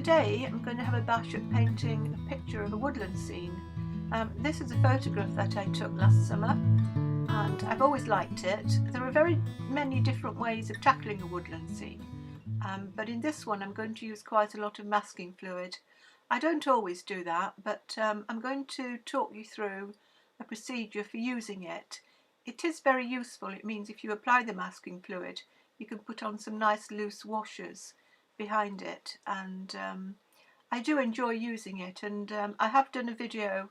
today I'm going to have a bash at painting a picture of a woodland scene. This is a photograph that I took last summer and I've always liked it. There are very many different ways of tackling a woodland scene, but in this one I'm going to use quite a lot of masking fluid. I don't always do that, but I'm going to talk you through a procedure for using it. It is very useful. It means if you apply the masking fluid, you can put on some nice loose washers behind it, and I do enjoy using it, and I have done a video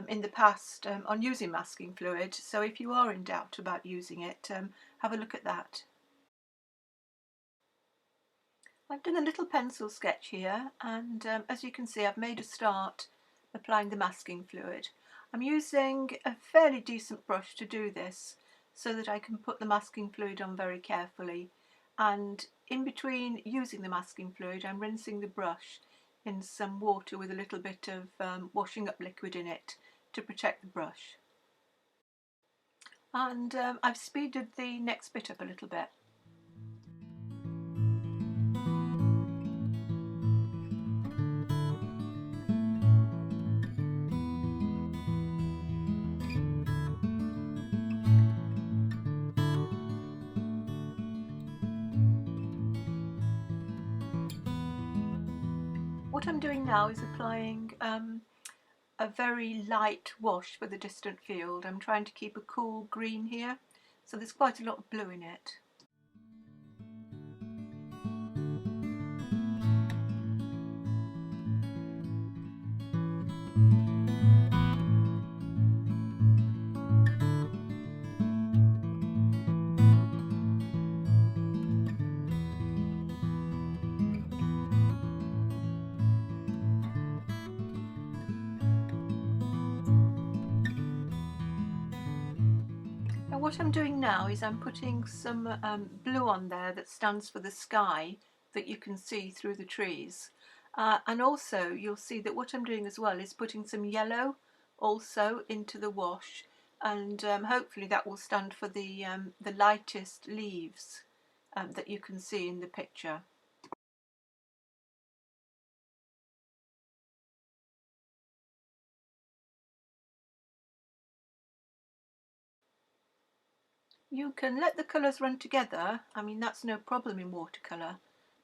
in the past on using masking fluid, so if you are in doubt about using it, have a look at that. I've done a little pencil sketch here, and as you can see I've made a start applying the masking fluid. I'm using a fairly decent brush to do this so that I can put the masking fluid on very carefully, and in between using the masking fluid I'm rinsing the brush in some water with a little bit of washing up liquid in it to protect the brush. And I've speeded the next bit up a little bit. What I'm doing now is applying a very light wash for the distant field. I'm trying to keep a cool green here, so there's quite a lot of blue in it. What I'm doing now is I'm putting some blue on there that stands for the sky that you can see through the trees, and also you'll see that what I'm doing as well is putting some yellow also into the wash, and hopefully that will stand for the lightest leaves that you can see in the picture. You can let the colours run together. I mean, that's no problem in watercolour,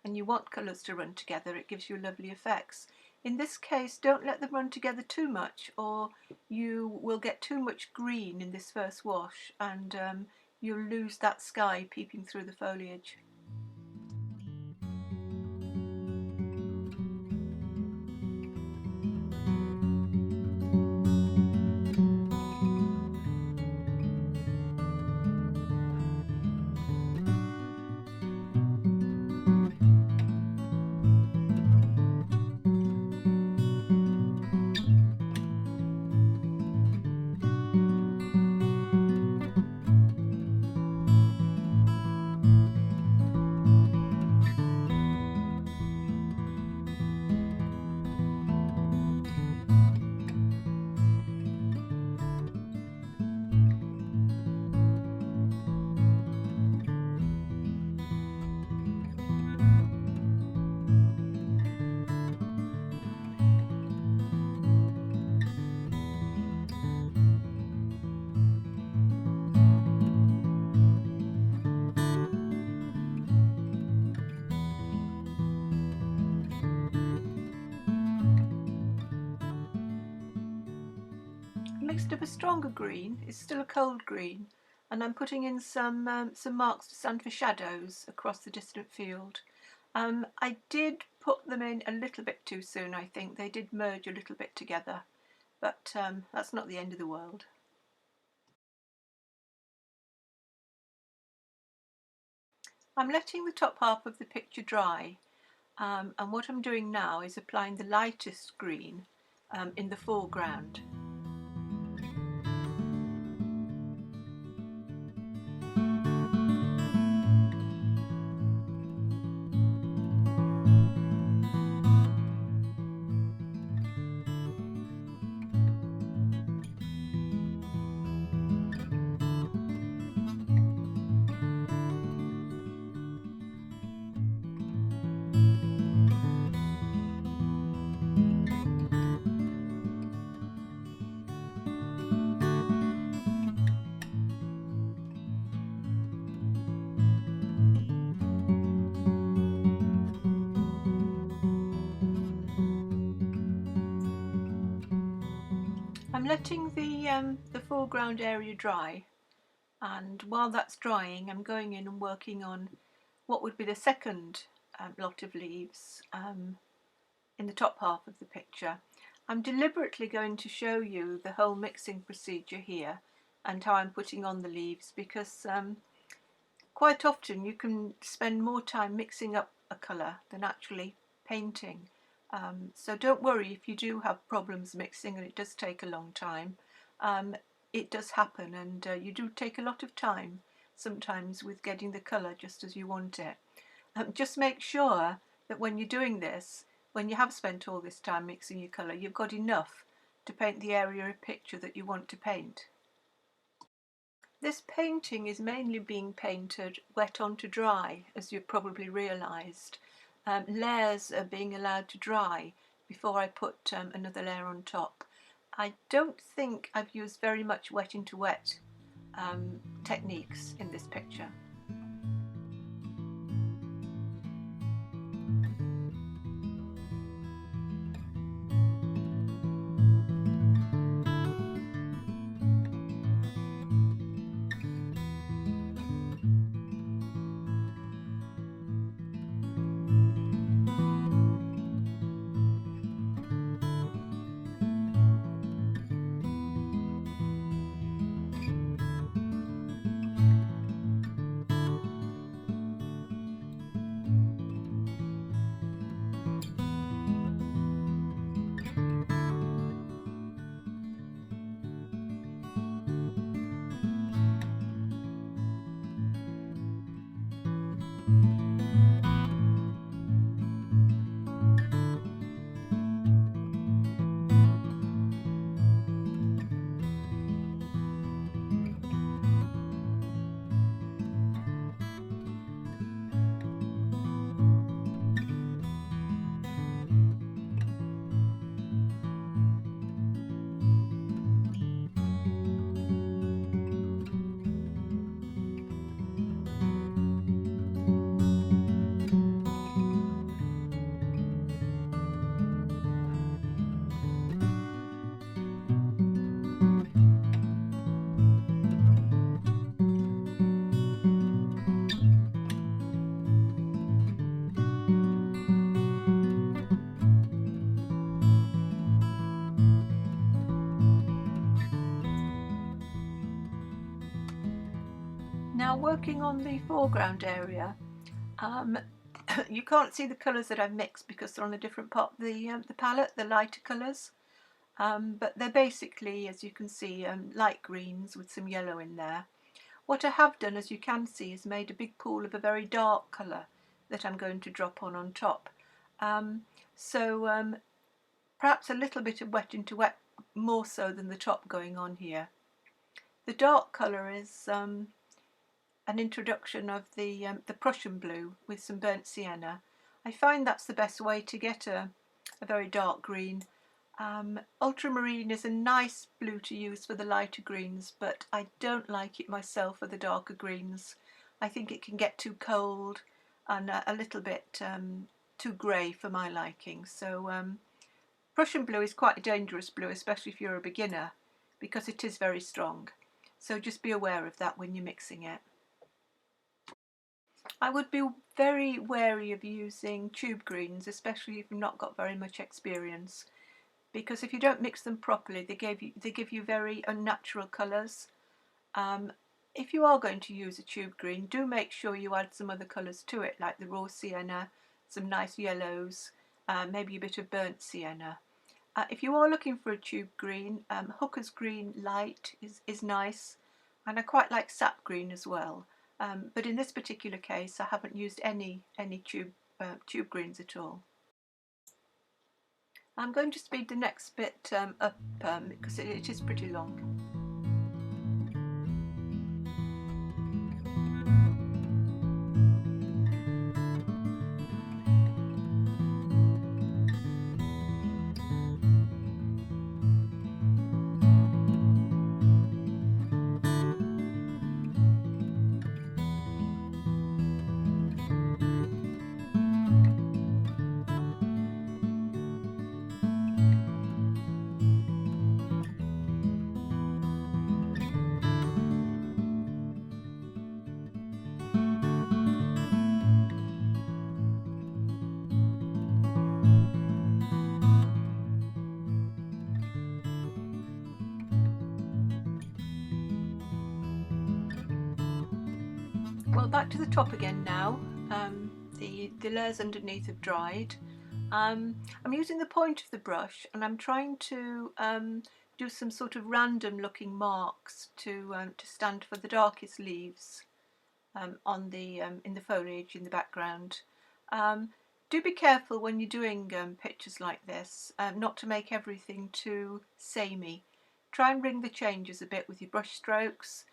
and you want colours to run together, it gives you lovely effects. In this case, don't let them run together too much, or you will get too much green in this first wash, and you'll lose that sky peeping through the foliage. Mixed up a stronger green. It's still a cold green, and I'm putting in some marks to stand for shadows across the distant field. I did put them in a little bit too soon, I think. They did merge a little bit together, but that's not the end of the world. I'm letting the top half of the picture dry, and what I'm doing now is applying the lightest green in the foreground. letting the foreground area dry, and while that's drying I'm going in and working on what would be the second lot of leaves in the top half of the picture. I'm deliberately going to show you the whole mixing procedure here and how I'm putting on the leaves, because quite often you can spend more time mixing up a colour than actually painting. So don't worry if you do have problems mixing and it does take a long time. It does happen, and you do take a lot of time sometimes with getting the colour just as you want it. Just make sure that when you're doing this, when you have spent all this time mixing your colour, you've got enough to paint the area of picture that you want to paint. This painting is mainly being painted wet onto dry, as you've probably realised. Layers are being allowed to dry before I put another layer on top. I don't think I've used very much wet into wet techniques in this picture. Now, working on the foreground area, you can't see the colours that I've mixed because they're on a different part of the palette, the lighter colours, but they're basically, as you can see, light greens with some yellow in there. What I have done, as you can see, is made a big pool of a very dark colour that I'm going to drop on top. Perhaps a little bit of wet into wet, more so than the top going on here. The dark colour is an introduction of the Prussian blue with some burnt sienna. I find that's the best way to get a very dark green. Ultramarine is a nice blue to use for the lighter greens, but I don't like it myself for the darker greens. I think it can get too cold and a little bit too grey for my liking. So Prussian blue is quite a dangerous blue, especially if you're a beginner, because it is very strong. So just be aware of that when you're mixing it. I would be very wary of using tube greens, especially if you've not got very much experience, because if you don't mix them properly, they give you very unnatural colours. If you are going to use a tube green, do make sure you add some other colours to it, like the raw sienna, some nice yellows, maybe a bit of burnt sienna. If you are looking for a tube green, Hooker's Green Light is nice, and I quite like sap green as well. But in this particular case, I haven't used any tube greens at all. I'm going to speed the next bit up because it is pretty long. Well, back to the top again now. The layers underneath have dried. I'm using the point of the brush and I'm trying to do some sort of random looking marks to stand for the darkest leaves on the in the foliage in the background. Do be careful when you're doing pictures like this not to make everything too samey. Try and bring the changes a bit with your brush strokes.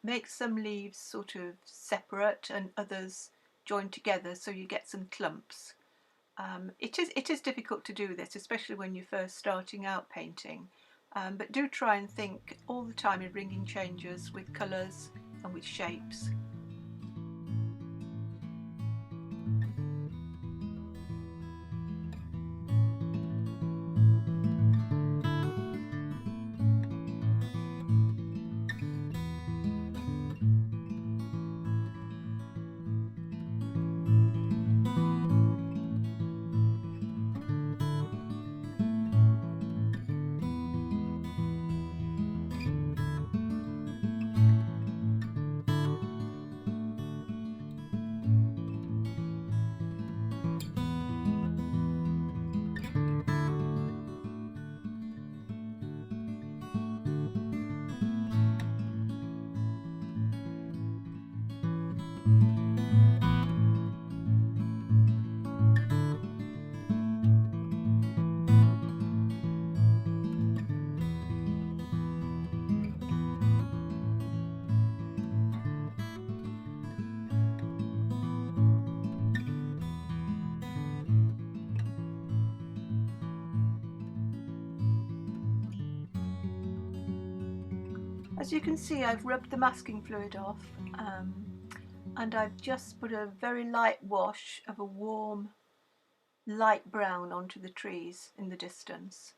Make some leaves sort of separate and others joined together so you get some clumps. It is difficult to do this, especially when you're first starting out painting, but do try and think all the time in bringing changes with colours and with shapes. As you can see, I've rubbed the masking fluid off and I've just put a very light wash of a warm light brown onto the trees in the distance,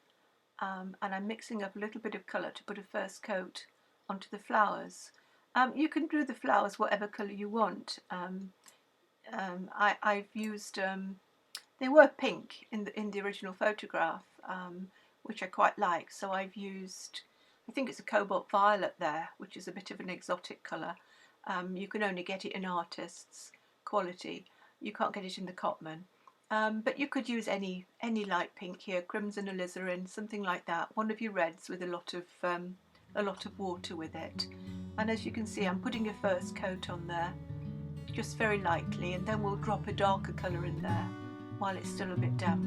and I'm mixing up a little bit of colour to put a first coat onto the flowers. You can do the flowers whatever colour you want. I've used, they were pink in the original photograph, which I quite like, so I've used, I think it's a cobalt violet there, which is a bit of an exotic colour. You can only get it in artists' quality. You can't get it in the Cotman. But you could use any light pink here, crimson alizarin, something like that. One of your reds with a lot of water with it. And as you can see, I'm putting a first coat on there, just very lightly, and then we'll drop a darker colour in there while it's still a bit damp.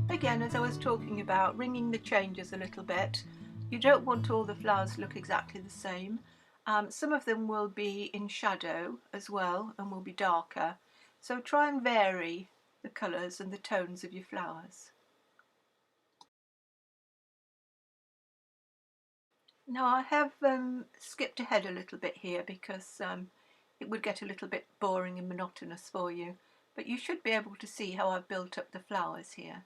Again, as I was talking about, ringing the changes a little bit. You don't want all the flowers to look exactly the same. Some of them will be in shadow as well and will be darker. So try and vary the colours and the tones of your flowers. Now I have skipped ahead a little bit here because it would get a little bit boring and monotonous for you, but you should be able to see how I've built up the flowers here.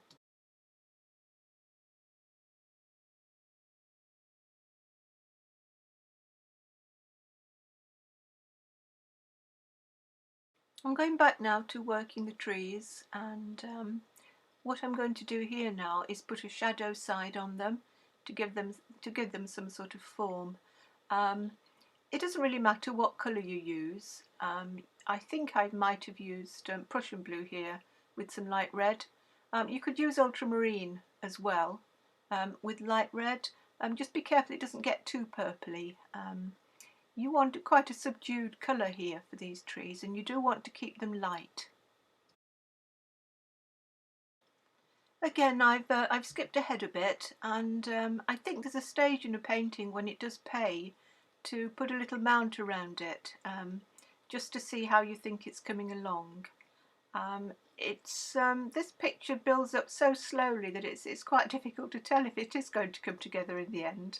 I'm going back now to working the trees, and what I'm going to do here now is put a shadow side on them to give them some sort of form. It doesn't really matter what colour you use. I think I might have used Prussian blue here with some light red. You could use ultramarine as well with light red. Just be careful it doesn't get too purpley. You want quite a subdued colour here for these trees, and you do want to keep them light. Again, I've skipped ahead a bit, and I think there's a stage in a painting when it does pay to put a little mount around it, just to see how you think it's coming along. This picture builds up so slowly that it's quite difficult to tell if it is going to come together in the end.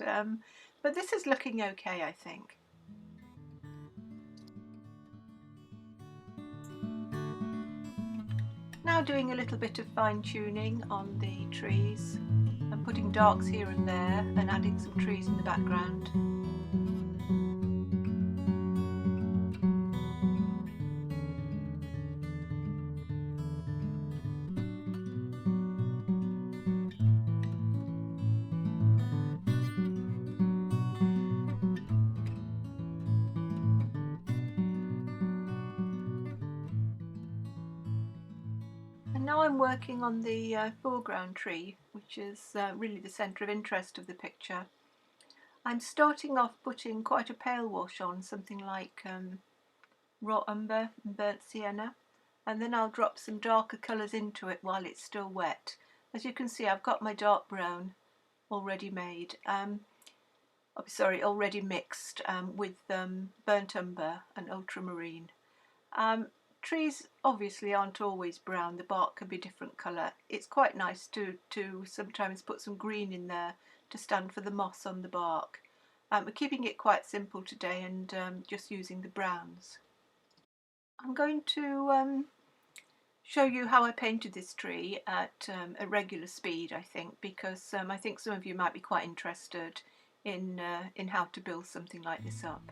But this is looking okay, I think. Now doing a little bit of fine-tuning on the trees and putting darks here and there and adding some trees in the background. And now I'm working on the foreground tree, which is really the centre of interest of the picture. I'm starting off putting quite a pale wash on, something like raw umber and burnt sienna, and then I'll drop some darker colours into it while it's still wet. As you can see, I've got my dark brown already made, already mixed with burnt umber and ultramarine. Trees obviously aren't always brown, the bark can be different colour. It's quite nice to sometimes put some green in there to stand for the moss on the bark. We're keeping it quite simple today and just using the browns. I'm going to show you how I painted this tree at a regular speed, I think, because I think some of you might be quite interested in how to build something like this up.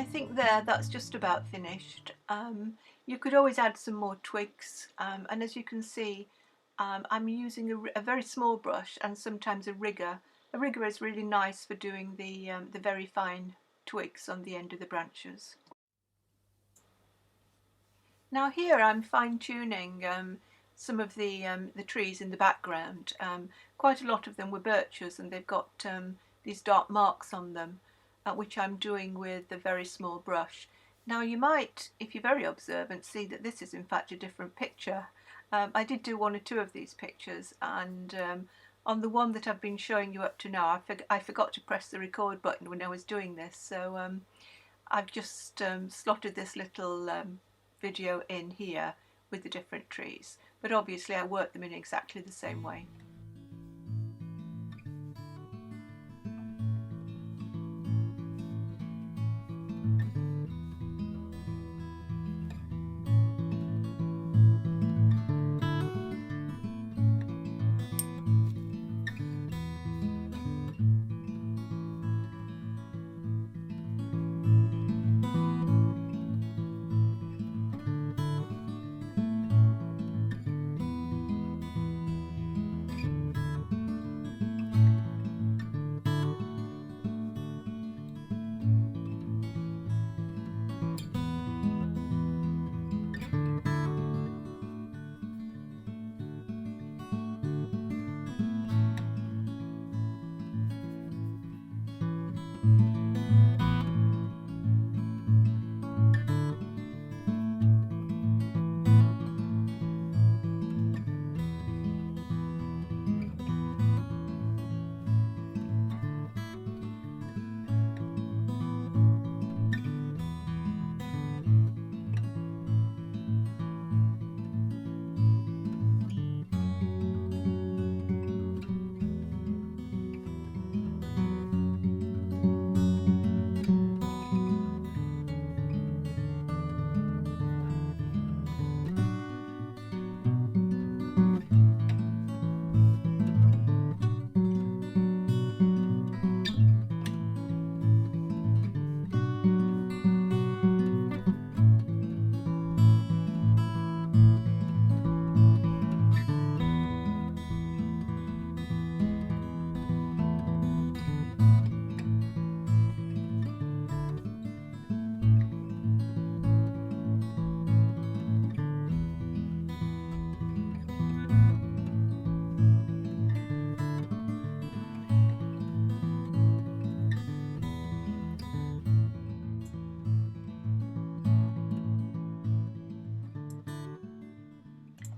I think that's just about finished. You could always add some more twigs, and as you can see, I'm using a very small brush and sometimes a rigger. A rigger is really nice for doing the very fine twigs on the end of the branches. Now here I'm fine-tuning some of the trees in the background. Quite a lot of them were birches, and they've got these dark marks on them, which I'm doing with a very small brush. Now you might, if you're very observant, see that this is in fact a different picture. I did do one or two of these pictures, and on the one that I've been showing you up to now, I forgot to press the record button when I was doing this, so I've just slotted this little video in here with the different trees, but obviously I work them in exactly the same way.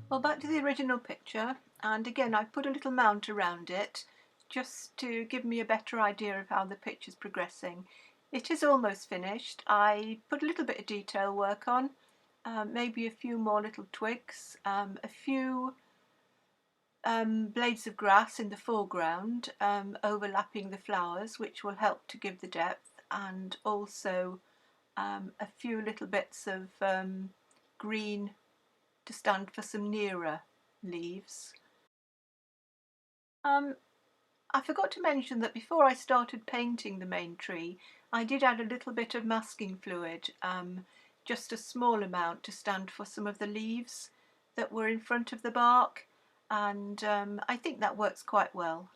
Well, back to the original picture, and again I've put a little mount around it just to give me a better idea of how the picture's progressing. It is almost finished. I put a little bit of detail work on, maybe a few more little twigs, a few blades of grass in the foreground overlapping the flowers, which will help to give the depth, and also a few little bits of green to stand for some nearer leaves. I forgot to mention that before I started painting the main tree, I did add a little bit of masking fluid, just a small amount to stand for some of the leaves that were in front of the bark, and I think that works quite well.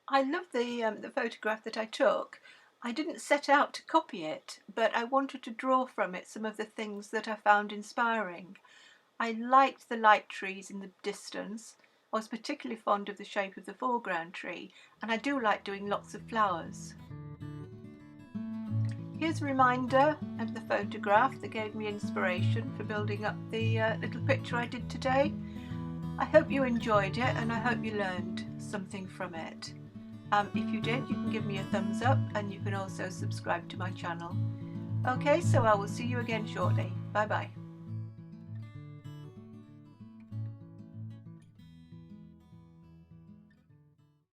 I love the photograph that I took. I didn't set out to copy it, but I wanted to draw from it some of the things that I found inspiring. I liked the light trees in the distance. I was particularly fond of the shape of the foreground tree, and I do like doing lots of flowers. Here's a reminder of the photograph that gave me inspiration for building up the little picture I did today. I hope you enjoyed it, and I hope you learned something from it. If you did, you can give me a thumbs up, and you can also subscribe to my channel. Okay, so I will see you again shortly. Bye bye.